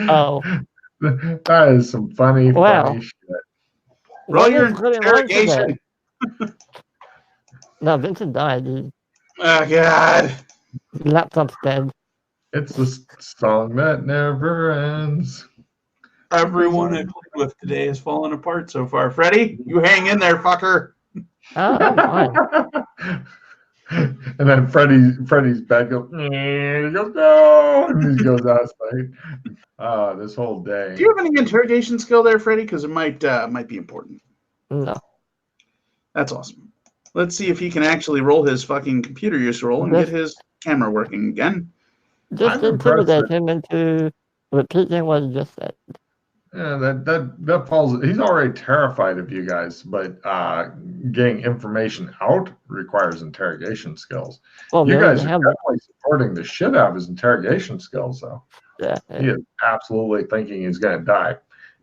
Oh. That is some funny shit. Roll your interrogation. No, Vincent died, dude. Oh, God. Laptop's dead. It's the song that never ends. Everyone I played with today has fallen apart so far. Freddie, you hang in there, fucker. Oh, I'm fine. And then Freddie's back goes, he goes, no, and he goes outside. This whole day. Do you have any interrogation skill there, Freddie? Because it might be important. No. That's awesome. Let's see if he can actually roll his fucking computer use roll and get his camera working again. Just intimidate him into repeating what he just said. Yeah, that falls. He's already terrified of you guys, but getting information out requires interrogation skills. Well, you guys are definitely supporting the shit out of his interrogation skills, though. Yeah. He is absolutely thinking he's going to die,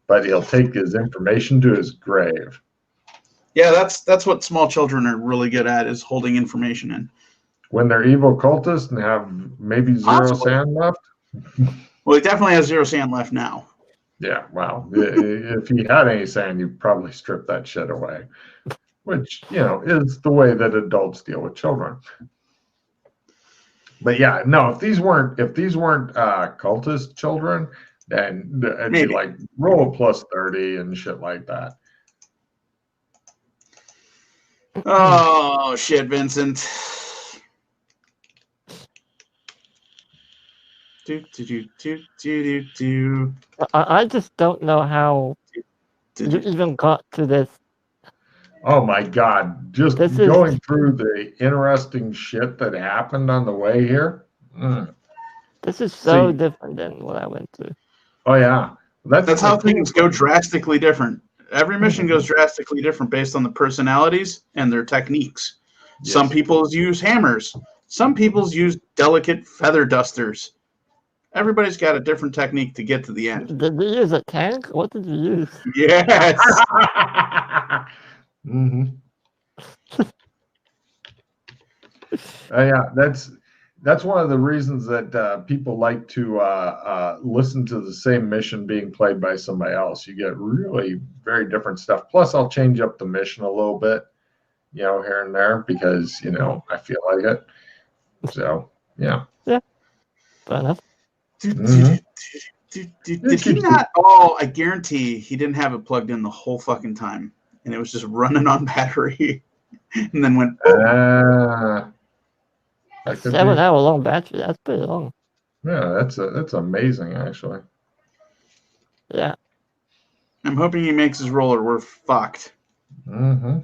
but he'll take his information to his grave. Yeah, that's what small children are really good at, is holding information in. When they're evil cultists and have maybe zero sand left. Well, he definitely has 0 sand left now. Yeah, well, if he had any sand, you'd probably strip that shit away, which, is the way that adults deal with children. But yeah, no, if these weren't cultist children, then it'd be like roll a plus 30 and shit like that. Oh, shit, Vincent. I just don't know how you even got to this. Oh my God. Just going through the interesting shit that happened on the way here. This is so different than what I went through. Oh, yeah. That's how things go drastically different. Every mission goes drastically different based on the personalities and their techniques. Yes. Some people use hammers. Some people use delicate feather dusters. Everybody's got a different technique to get to the end. Did you use a tank? What did you use? Yes. Yeah, that's one of the reasons that people like to listen to the same mission being played by somebody else. You get really very different stuff. Plus, I'll change up the mission a little bit, here and there because, I feel like it. So, yeah. Yeah. Fair enough. Did he not? Oh, I guarantee he didn't have it plugged in the whole fucking time. And it was just running on battery. And then went... 7-hour long battery. That's pretty long. Yeah, that's amazing, actually. Yeah. I'm hoping he makes his roller. We're fucked. Mm-hmm.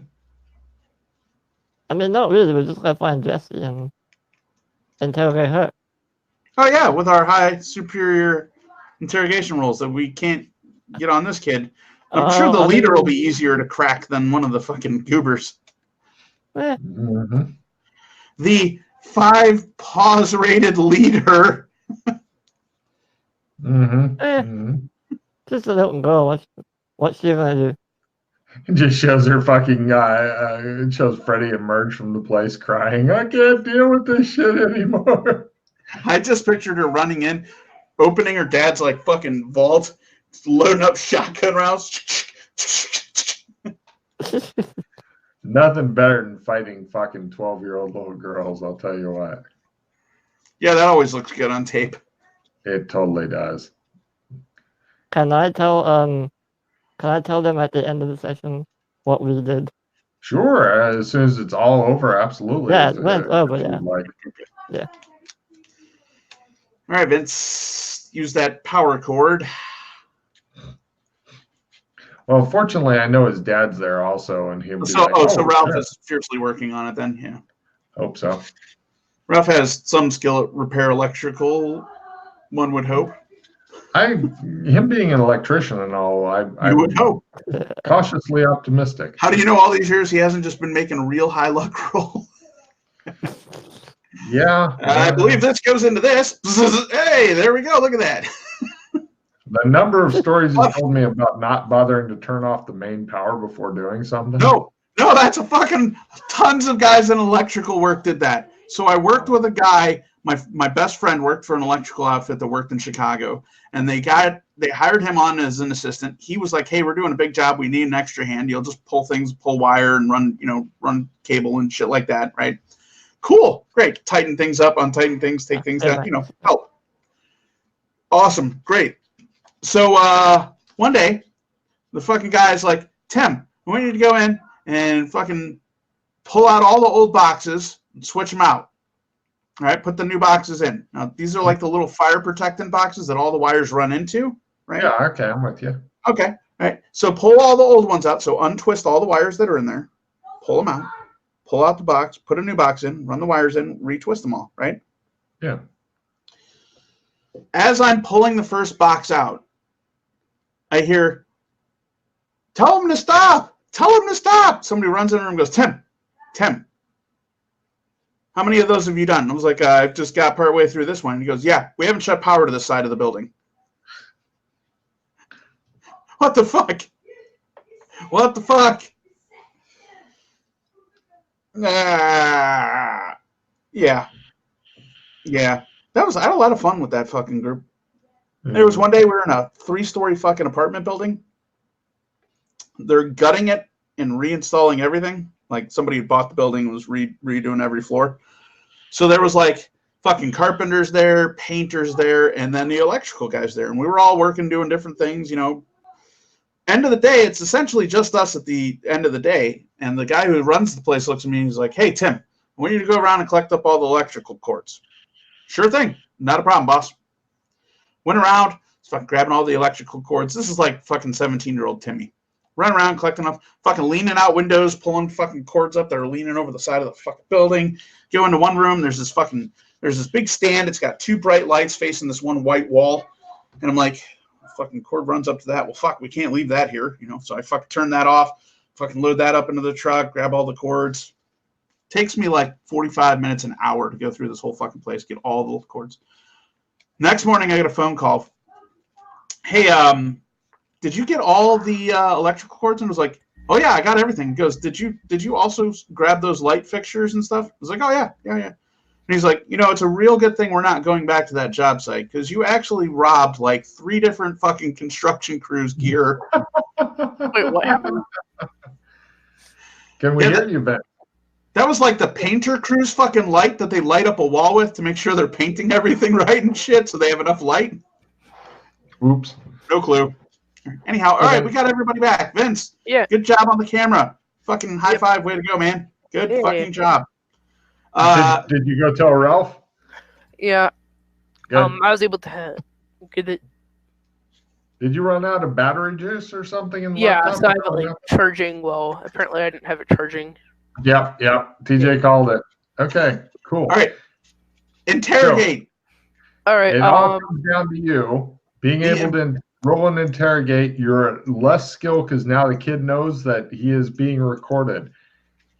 I mean, not really. We're just going to find Jessie and interrogate her. Oh, yeah, with our high superior interrogation rolls that we can't get on this kid. I'm sure the leader will be easier to crack than one of the fucking goobers. Mm-hmm. The 5 pause rated leader. Just a little girl. What's she going to do? It just shows her fucking, it shows Freddie emerge from the place crying, I can't deal with this shit anymore. I just pictured her running in, opening her dad's like fucking vault, loading up shotgun rounds. Nothing better than fighting fucking 12-year-old little girls, I'll tell you what. Yeah, that always looks good on tape. It totally does. Can I tell them at the end of the session what we did? Sure, as soon as it's all over, absolutely. Yeah, it went over, yeah. Yeah. All right, Vince, use that power cord. Well, fortunately, I know his dad's there also, and he'll be so Ralph is fiercely working on it then, yeah. Hope so. Ralph has some skill at repair electrical, one would hope. Him being an electrician and all, I would hope. Cautiously optimistic. How do you know all these years he hasn't just been making a real high luck roll? Yeah. I believe this goes into this. Hey, there we go. Look at that. The number of stories he told me about not bothering to turn off the main power before doing something. No, that's a fucking tons of guys in electrical work did that. So I worked with a guy my best friend worked for an electrical outfit that worked in Chicago, and they hired him on as an assistant. He was like, "Hey, we're doing a big job. We need an extra hand. You'll just pull wire and run cable and shit like that, right?" Cool, great. Tighten things up, untighten things, take things down, help. Awesome, great. So one day, the fucking guy's like, "Tim, we need to go in and fucking pull out all the old boxes and switch them out. All right, put the new boxes in." Now, these are like the little fire protectant boxes that all the wires run into, right? Yeah, okay, I'm with you. Okay, all right. So pull all the old ones out. So untwist all the wires that are in there, pull them out, pull out the box, put a new box in, run the wires in, retwist them all, right? Yeah. As I'm pulling the first box out, I hear, "Tell him to stop! Tell him to stop!" Somebody runs in the room and goes, Tim, how many of those have you done? I was like, I've just got partway through this one. And he goes, "Yeah, we haven't shut power to this side of the building." What the fuck? What the fuck? Yeah. I had a lot of fun with that fucking group. There was one day we were in a 3-story fucking apartment building. They're gutting it and reinstalling everything. Like somebody had bought the building and was redoing every floor. So there was like fucking carpenters there, painters there, and then the electrical guys there. And we were all working, doing different things, End of the day, it's essentially just us at the end of the day. And the guy who runs the place looks at me and he's like, "Hey, Tim, I want you to go around and collect up all the electrical cords." Sure thing. Not a problem, boss. Went around, fucking grabbing all the electrical cords. This is like fucking 17-year-old Timmy. Run around collecting up, fucking leaning out windows, pulling fucking cords up that are leaning over the side of the fucking building. Go into one room, there's this big stand. It's got 2 bright lights facing this one white wall. And I'm like, fucking cord runs up to that. Well, fuck, we can't leave that here, So I fucking turn that off, fucking load that up into the truck, grab all the cords. Takes me like 45 minutes, an hour to go through this whole fucking place, get all the cords. Next morning, I get a phone call. "Hey, did you get all the electrical cords?" And I was like, "Oh yeah, I got everything." He goes, Did you also grab those light fixtures and stuff?" I was like, "Oh yeah. And he's like, "It's a real good thing we're not going back to that job site because you actually robbed like 3 different fucking construction crews' gear." Wait, what happened? Can we hear you, Ben? That was like the painter crew's fucking light that they light up a wall with to make sure they're painting everything right and shit so they have enough light. Oops. No clue. Anyhow, all right, we got everybody back. Vince, Yeah. Good job on the camera. Fucking high five. Way to go, man. Good fucking job. Did you go tell Ralph? Yeah. Good. I was able to get it. Did you run out of battery juice or something in the Yeah, laptop? so I have it like charging. Well, apparently I didn't have it charging. Yep. TJ called it. Okay, cool. All right. Interrogate. All right. It all comes down to you being able to roll and interrogate. You're at less skill because now the kid knows that he is being recorded.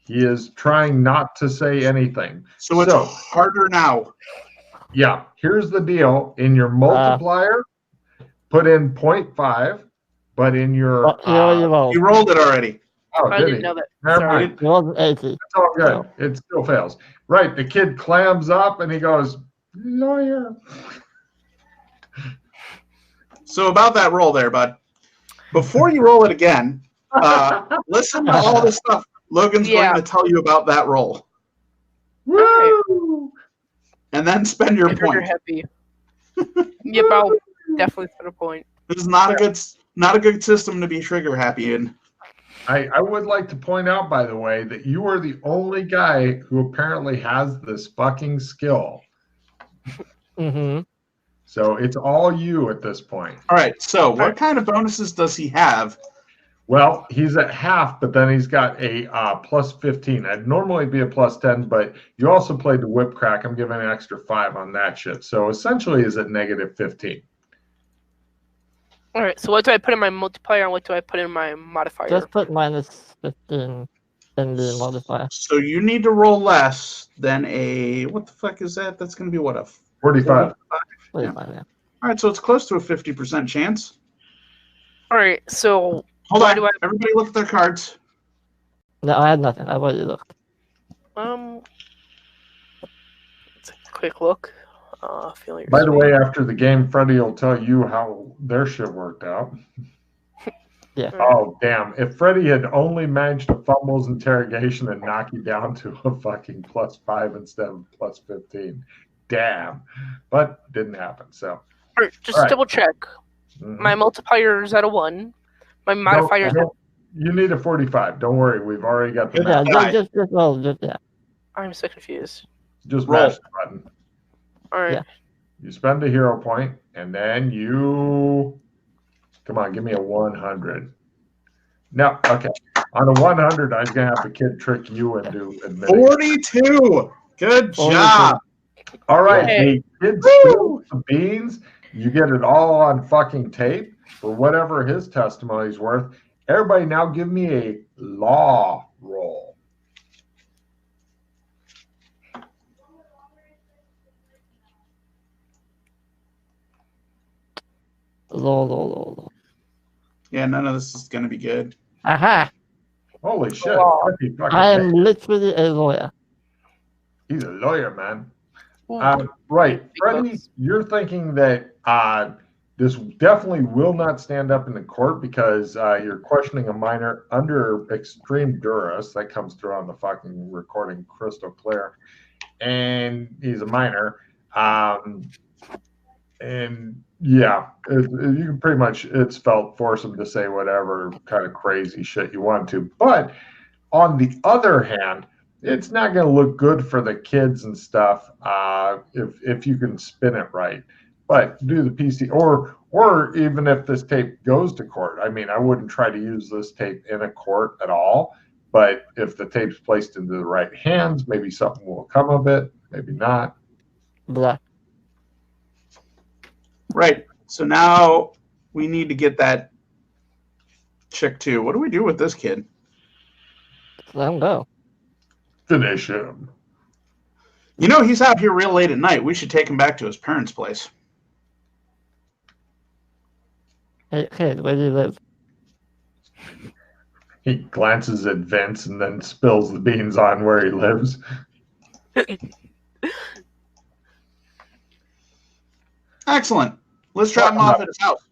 He is trying not to say anything. So it's harder now. Yeah. Here's the deal. In your multiplier, put in 0.5, but in your... you rolled it already. Oh, I didn't know that. Never Sorry. mind. It's all good. It still fails. Right. The kid clams up and he goes, "Lawyer." So about that roll there, bud. Before you roll it again, listen to all the stuff Logan's going to tell you about that roll. Woo! And then spend your point. You're happy. Yep, I'll definitely spend a point. This is not a good system to be trigger happy in. I would like to point out, by the way, that you are the only guy who apparently has this fucking skill. Mm-hmm. So it's all you at this point. All right. So what kind of bonuses does he have? Well, he's at half, but then he's got a plus 15. I'd normally be a plus 10, but you also played the whip crack. I'm giving an extra 5 on that shit. So essentially he's at negative 15. All right, so what do I put in my multiplier and what do I put in my modifier? Just put minus 15 in the modifier. So you need to roll less than a... What the fuck is that? That's going to be what, a 45. 45, yeah. All right, so it's close to a 50% chance. All right, so... Hold on. Everybody look at their cards. No, I had nothing. I've already looked. Quick look. By the way, after the game, Freddie will tell you how their shit worked out. Yeah. Oh, damn. If Freddie had only managed to fumble his interrogation and knock you down to a fucking +5 instead of +15. Damn. But didn't happen. So. All right, just All right. double check. Mhm. My multiplier is at a 1. My modifier is at... You need a 45. Don't worry. We've already got the Yeah, math. just roll. Just, yeah. I'm so confused. Just Roll. mash the button. All right. Yeah. You spend a hero point, and then you... Come on, give me a 100. No, okay. On a 100, I was going to have the kid trick you into admitting. 42. Good 42. job. All right, Yay. the kid spills the beans. You get it all on fucking tape for whatever his testimony's worth. Everybody now give me a law roll. Roll. Yeah, none of this is going to be good. Aha! Holy shit. Law. Freddie fucking I am nailed it. literally a lawyer. He's a lawyer, man. Ooh. Right. Big Freddie, bucks. you're thinking that this definitely will not stand up in the court because you're questioning a minor under extreme duress. That comes through on the fucking recording crystal clear. And he's a minor. And yeah, you can pretty much, it's felt, force him to say whatever kind of crazy shit you want to. But on the other hand, it's not going to look good for the kids and stuff if you can spin it right. But do the PC, or even if this tape goes to court. I mean, I wouldn't try to use this tape in a court at all. But if the tape's placed into the right hands, maybe something will come of it. Maybe not. Blah. Right. So now we need to get that chick too. What do we do with this kid? Let him go. Finish him. You know, he's out here real late at night. We should take him back to his parents' place. Hey, kid, where do you live? He glances at Vince and then spills the beans on where he lives. Excellent. Let's drop him off at his house.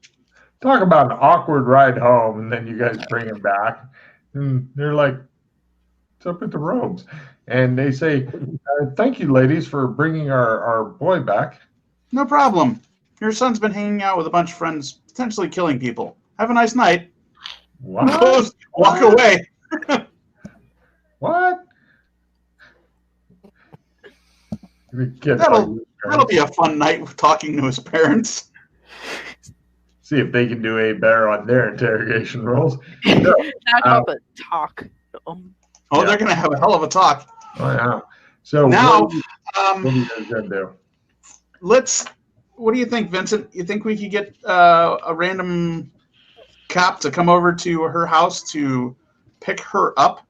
Talk about an awkward ride home, and then you guys bring him back. And they're like, "What's up with the robes?" And they say, "Thank you, ladies, for bringing our boy back." No problem. Your son's been hanging out with a bunch of friends, potentially killing people. Have a nice night. What? Walk away. What? That'll be a fun night talking to his parents. See if they can do a better on their interrogation rolls. Not about the talk. Oh, they're going to have a hell of a talk. Oh, yeah. So Now, what are you guys going to do? What do you think, Vincent? You think we could get a random cop to come over to her house to pick her up?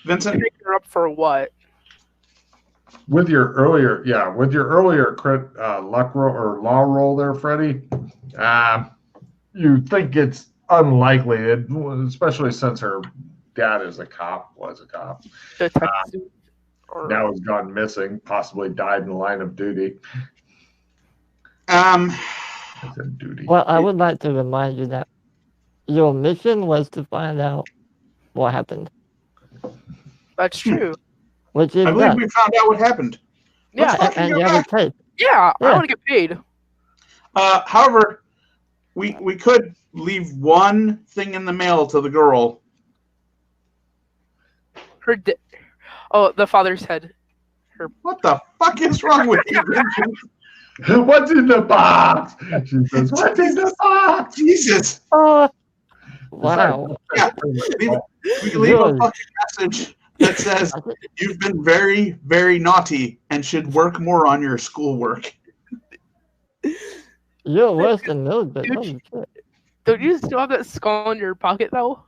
Vincent? Pick her up for what? With your earlier crit luck roll or law roll there, Freddie, you think it's unlikely, especially since her dad was a cop. Detective. Or... Now he's gone missing, possibly died in the line of duty. Um, I said duty. Well, I would like to remind you that your mission was to find out what happened. That's true. Which is I believe done. we found out what happened. Yeah, And you have a tape. Yeah, I Yeah. want to get paid. However, we could leave one thing in the mail to the girl. The father's head. What the fuck is wrong with you, Vincent? What's in the box? She says, "What's in the box?" Jesus. Wow. Yeah. We can leave a fucking message that says you've been very, very naughty and should work more on your schoolwork. You're worse than those, but Dude, holy shit. Don't you still have that skull in your pocket, though?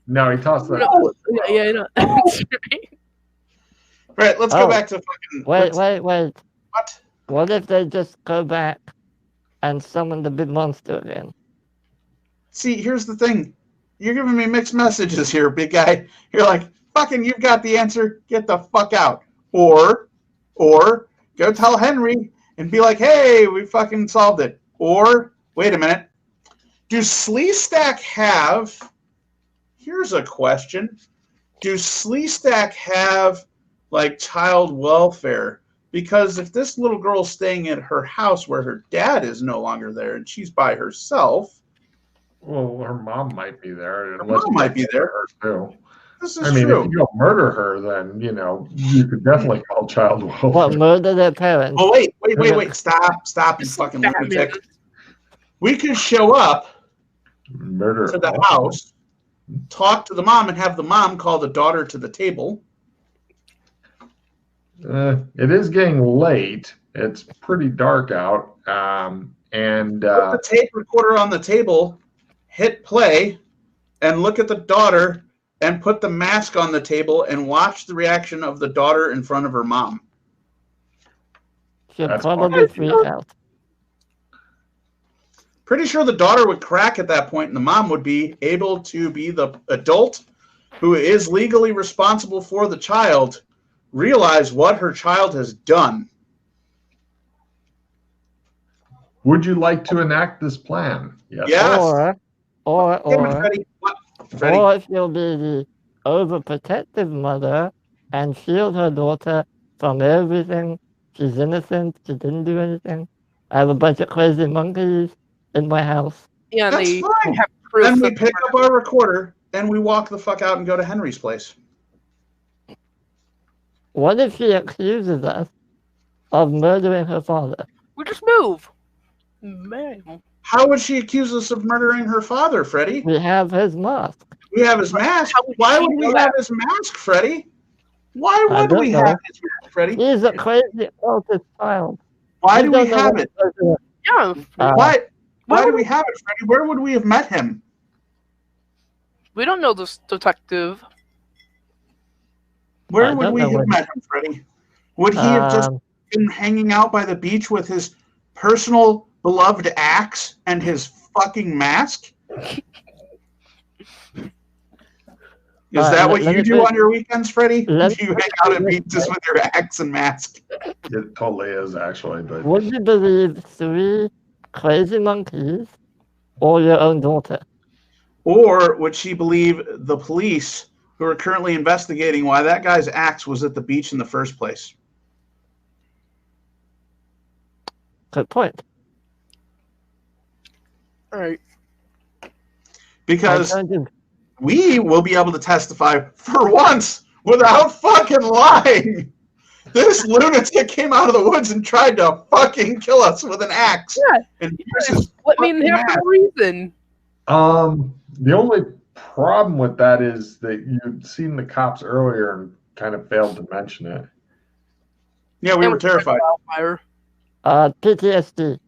No, he tossed that. No. Yeah, no. That's right. Right, let's go back to fucking... Wait. What? What if they just go back and summon the big monster again? See, here's the thing. giving me mixed messages here, big guy. You're like, fucking, you've got the answer. Get the fuck out. Or go tell Henry and be like, hey, we fucking solved it. Or, wait a minute. Do Sleestack have... Here's a question. Do Sleestack have, like, child welfare? Because if this little girl's staying at her house where her dad is no longer there and she's by herself... Well, her mom might be there. Her mom might be there. Her too. This is I mean, true. if you go murder her, then, you know, you could definitely call child welfare. What, murder their parents? Oh, wait. Stop, you fucking lunatic. We could show up Murder to the house, talk to the mom, and have the mom call the daughter to the table. It is getting late. It's pretty dark out. Put the tape recorder on the table, hit play, and look at the daughter, and put the mask on the table and watch the reaction of the daughter in front of her mom. She'll probably freak out. Pretty sure the daughter would crack at that point, and the mom would be able to be the adult who is legally responsible for the child, realize what her child has done. Would you like to enact this plan? Yes. Yes. Or Freddie. or she'll be the overprotective mother and shield her daughter from everything. She's innocent. She didn't do anything. I have a bunch of crazy monkeys in my house. Yeah, and That's they fine. have proof. Then we of- pick up our recorder, and we walk the fuck out and go to Henry's place. What if she accuses us of murdering her father? We just move. Man. How would she accuse us of murdering her father, Freddie? We have his mask. We have his mask. How would Why she would we know have that? his mask, Freddie? Why I would don't we know. have his mask, Freddie? He's a crazy cultist child. Why He do we doesn't know have what it? to do. Yeah. Why do we have it, Freddie? Where would we have met him? We don't know this detective. Where I would don't we know have where- met him, Freddie? Would he have just Um, been hanging out by the beach with his personal beloved axe and his fucking mask? Is that what let you me do put- on your weekends, Freddie? Do let- you hang out at beaches with your axe and mask? It totally is, actually. But would you believe 3 crazy monkeys or your own daughter? Or would she believe the police who are currently investigating why that guy's axe was at the beach in the first place? Good point. All right. Because Alternative- we will be able to testify for once without fucking lying. This lunatic came out of the woods and tried to fucking kill us with an axe. Yeah. And here's his Let me in fucking there for no reason. the only problem with that is that you'd seen the cops earlier and kind of failed to mention it. Yeah, we were terrified. Wildfire. PTSD.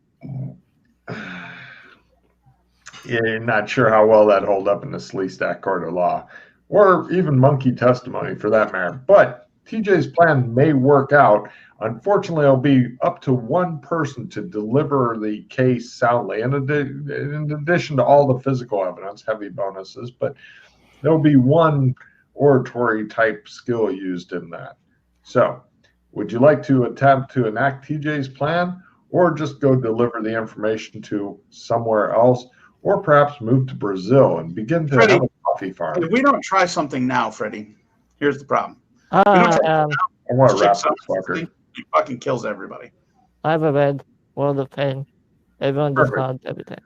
Yeah, not sure how well that hold up in the Sleestack court of law, or even monkey testimony for that matter. But TJ's plan may work out. Unfortunately, it'll be up to one person to deliver the case soundly, in addition to all the physical evidence, heavy bonuses, but there'll be one oratory type skill used in that. So, would you like to attempt to enact TJ's plan, or just go deliver the information to somewhere else, or perhaps move to Brazil and begin to Freddie, have a coffee farm? If we don't try something now, Freddie, here's the problem. I I want to wrap This this fucker. He fucking kills everybody. have a read World of Pain. Everyone just Perfect. nods everything.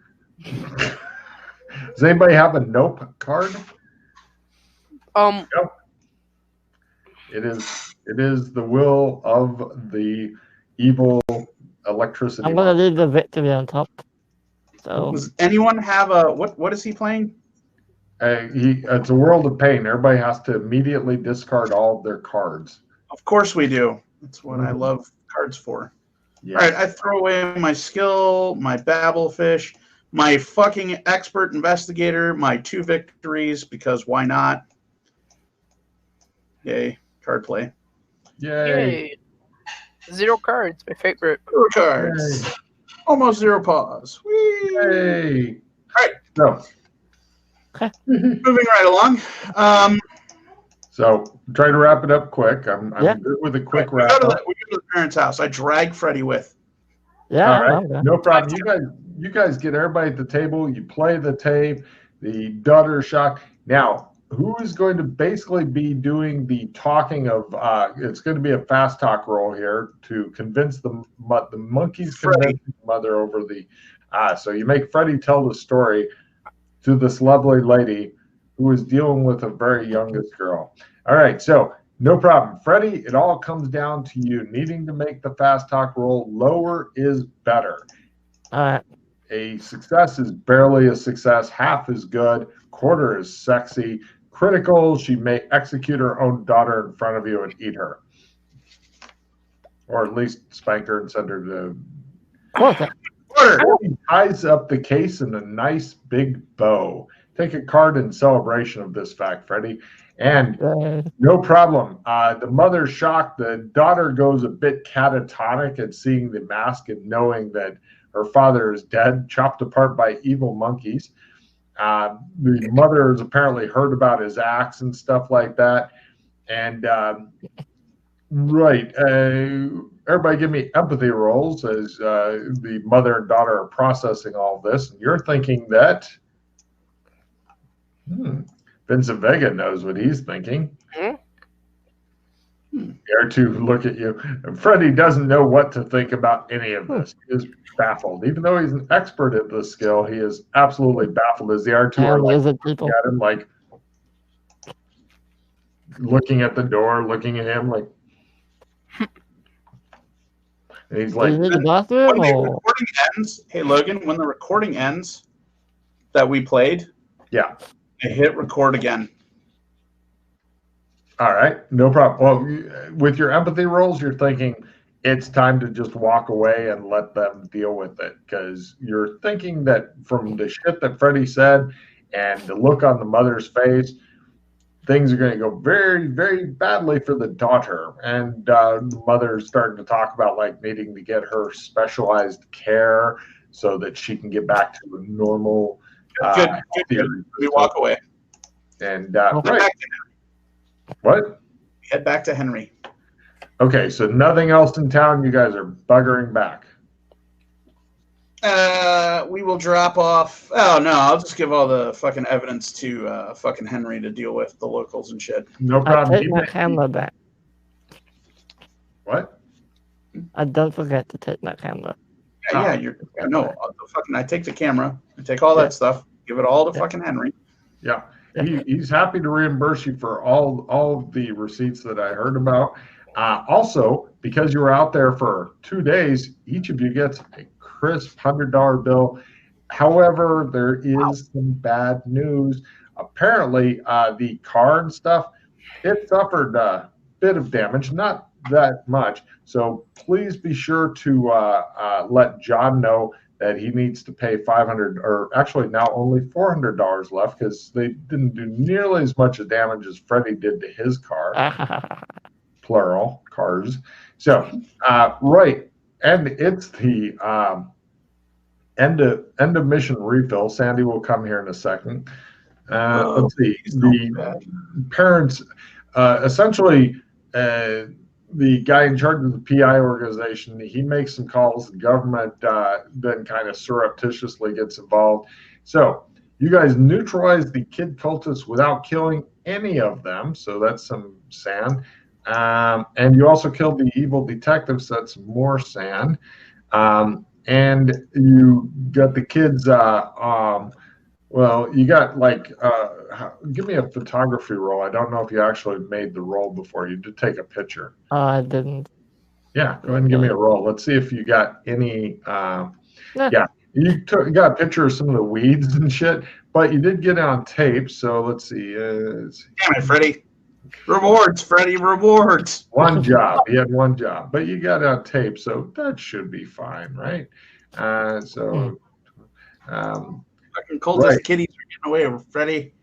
Does anybody have a nope card? It is the will of the evil electricity. I'm gonna leave the victory on top. So Does anyone have a what is he playing? It's a world of pain. Everybody has to immediately discard all of their cards. Of course we do. That's what I love cards for. Yeah. All right, I throw away my skill, my babblefish, my fucking expert investigator, my 2 victories, because why not? Yay, card play. Yay. Yay. 0 cards, my favorite. 0 cards. Almost 0 pause. Whee! Yay. All right. So, Moving right along. So try to wrap it up quick. I'm Yeah. good with a quick We wrap go up. to the parents' house. I drag Freddy with. Yeah, All I right, love that. no problem. You guys get everybody at the table. You play the tape. The daughter is shocked. Now, who is going to basically be doing the talking of? It's going to be a fast talk roll here to convince the monkeys convince the mother over the. So you make Freddy tell the story to this lovely lady who is dealing with a very youngest girl. All right, so no problem. Freddy, it all comes down to you needing to make the fast talk roll. Lower is better. All right. A success is barely a success. Half is good. Quarter is sexy. Critical, she may execute her own daughter in front of you and eat her. Or at least spank her and send her to... Quarter. He ties up the case in a nice big bow. Take a card in celebration of this fact, Freddy. And no problem. The mother's shocked. The daughter goes a bit catatonic at seeing the mask and knowing that her father is dead, chopped apart by evil monkeys. The mother has apparently heard about his acts and stuff like that. And everybody give me empathy rolls as the mother and daughter are processing all this. And you're thinking that Vincent Vega knows what he's thinking. Dare to look at you. Freddy doesn't know what to think about any of this. He is baffled. Even though he's an expert at this skill, he is absolutely baffled as the R2 are looking at him, like looking at the door, looking at him like. And he's like, when the recording ends, hey Logan, when the recording ends that we played, yeah, I hit record again. All right, no problem. Well, with your empathy rolls, you're thinking it's time to just walk away and let them deal with it because you're thinking that from the shit that Freddy said and the look on the mother's face, things are going to go very, very badly for the daughter. And the mother's starting to talk about like needing to get her specialized care so that she can get back to a normal. Good. We walk away. And what? Head back to Henry. Okay, so nothing else in town. You guys are buggering back. We will drop off. Oh no, I'll just give all the fucking evidence to fucking Henry to deal with the locals and shit. No problem. I take my camera back. What? I don't forget to take my camera. I take the camera. I take all that stuff. Give it all to fucking Henry. Yeah. He's happy to reimburse you for all of the receipts that I heard about. Also, because you were out there for 2 days, each of you gets a crisp $100 bill. However, there is some bad news. Apparently, the car and stuff, it suffered a bit of damage, not that much. So please be sure to let John know that he needs to pay $500, or actually now only $400 left because they didn't do nearly as much damage as Freddy did to his car. Plural, cars. So, right. And it's the end of mission refill. Sandy will come here in a second. Let's see. The parents, essentially, the guy in charge of the PI organization, he makes some calls. The government then kind of surreptitiously gets involved. So you guys neutralize the kid cultists without killing any of them. So that's some sand. And you also killed the evil detective, so that's more sand. And you got the kids, well, you got like, give me a photography roll. I don't know if you actually made the roll before. You did take a picture. I didn't. Yeah, go ahead and give me a roll. Let's see if you got any. Yeah, you got a picture of some of the weeds and shit, but you did get it on tape. So let's see. Damn it, Freddy. Rewards, Freddy, rewards. One job. He had one job, but you got it on tape, so that should be fine, right? Fucking cultist kitties are getting away with Freddy.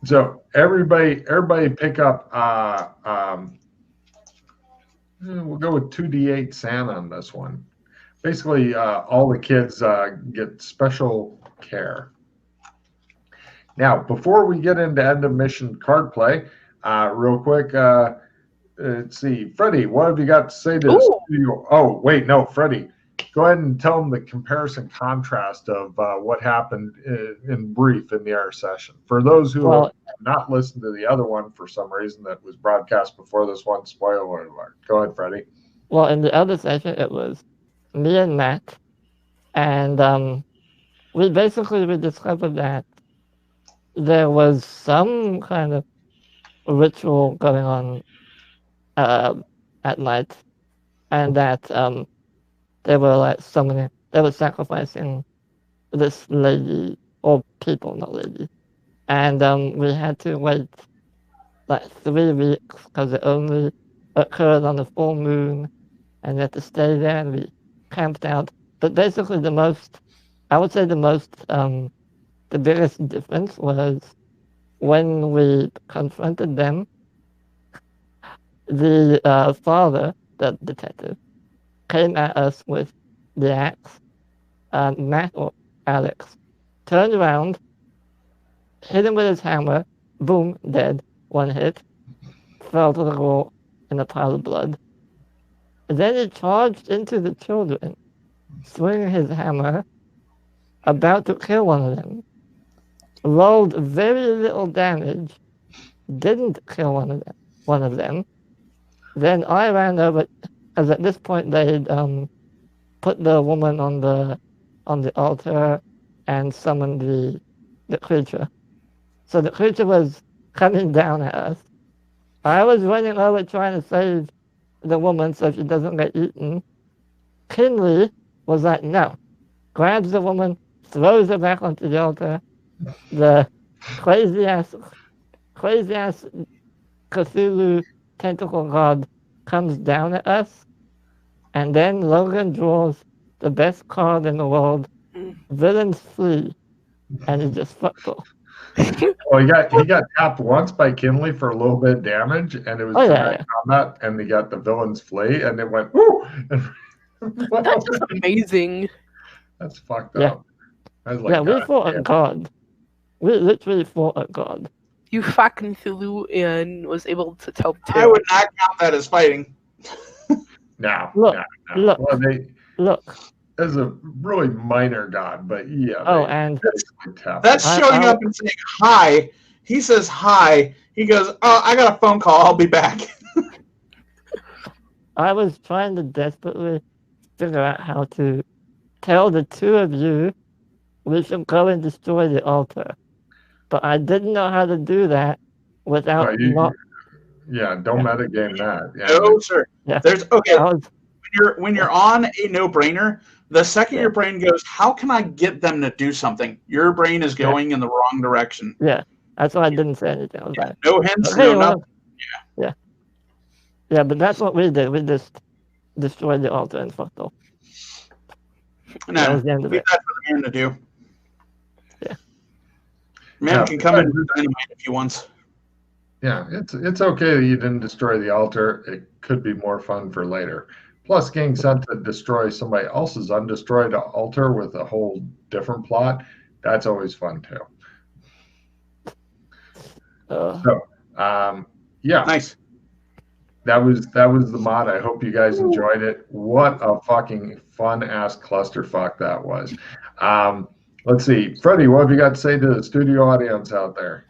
So everybody pick up. We'll go with 2d8 sand on this one. Basically, all the kids get special care. Now, before we get into end of mission card play, real quick, let's see, Freddie, what have you got to say to the Ooh. studio? Oh, wait, no, Freddie, go ahead and tell them the comparison contrast of what happened in brief in the air session. For those who have not listened to the other one for some reason that was broadcast before this one, spoiler alert. Go ahead, Freddie. Well, in the other session, it was me and Matt, and we discovered that there was some kind of ritual going on at night, and that they were sacrificing this lady, or people, not lady, and we had to wait like 3 weeks because it only occurred on the full moon, and we had to stay there, and we camped out. But basically, the biggest difference was when we confronted them. The father, the detective, came at us with the axe. Matt or Alex turned around, hit him with his hammer, boom, dead, 1 hit, fell to the floor in a pile of blood. Then he charged into the children, swinging his hammer, about to kill one of them. Rolled very little damage, didn't kill one of them. Then I ran over, because at this point they'd put the woman on the altar and summoned the creature. So the creature was coming down at us. I was running over trying to save the woman so she doesn't get eaten. Kinley was like, no. Grabs the woman, throws her back onto the altar. The crazy ass Cthulhu tentacle god comes down at us, and then Logan draws the best card in the world, Villains Flee, and he just fucked off. Well, he got tapped once by Kinley for a little bit of damage, and it was combat, and they got the Villains Flee, and it went, woo! That's just amazing. That's fucked up. I was like, yeah, we fought a god. We literally fought a god. You fucking Cthulhu and was able to tell the tale. I would not count that as fighting. No. Look. Well, as a really minor god, but yeah. And that's showing up and saying hi. He says hi. He goes, oh, I got a phone call. I'll be back. I was trying to desperately figure out how to tell the two of you we should go and destroy the altar. But I didn't know how to do that without don't metagame that. Yeah. No, sir. Yeah. There's when you're on a no-brainer, the second your brain goes, how can I get them to do something? Your brain is going in the wrong direction. Yeah. That's why I didn't say anything. I was like, no hints, no nothing. Yeah, but that's what we did. We just destroyed the altar and fucked off. No, leave that for the man to do. Yeah. Man can come in with dynamite if he wants. Yeah, it's okay that you didn't destroy the altar. It could be more fun for later. Plus, getting sent to destroy somebody else's undestroyed altar with a whole different plot, that's always fun too. Yeah. Nice. That was the mod. I hope you guys enjoyed it. What a fucking fun-ass clusterfuck that was. Let's see. Freddie, what have you got to say to the studio audience out there?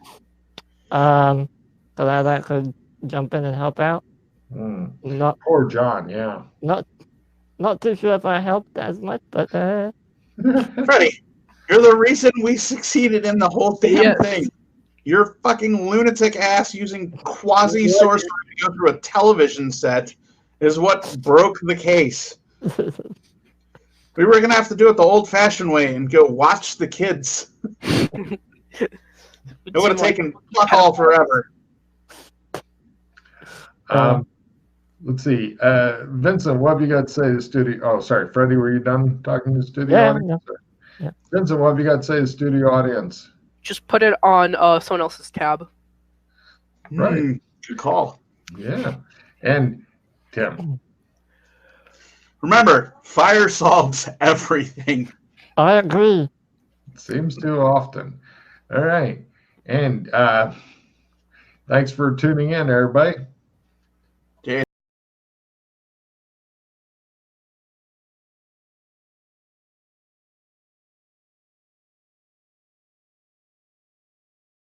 Glad I could jump in and help out. Poor John, yeah. Not too sure if I helped as much, but Freddie, you're the reason we succeeded in the whole damn thing. Your fucking lunatic ass using quasi-sorcery to go through a television set is what broke the case. We were going to have to do it the old-fashioned way and go watch the kids. It would have taken fuck all forever. Let's see. Vincent, what have you got to say to the studio? Oh, sorry. Freddie, were you done talking to the studio audience? Yeah. Vincent, what have you got to say to the studio audience? Just put it on someone else's tab. Right. Good call. Yeah. And Tim. Remember, fire solves everything. I agree. Seems too often. All right. And thanks for tuning in, everybody.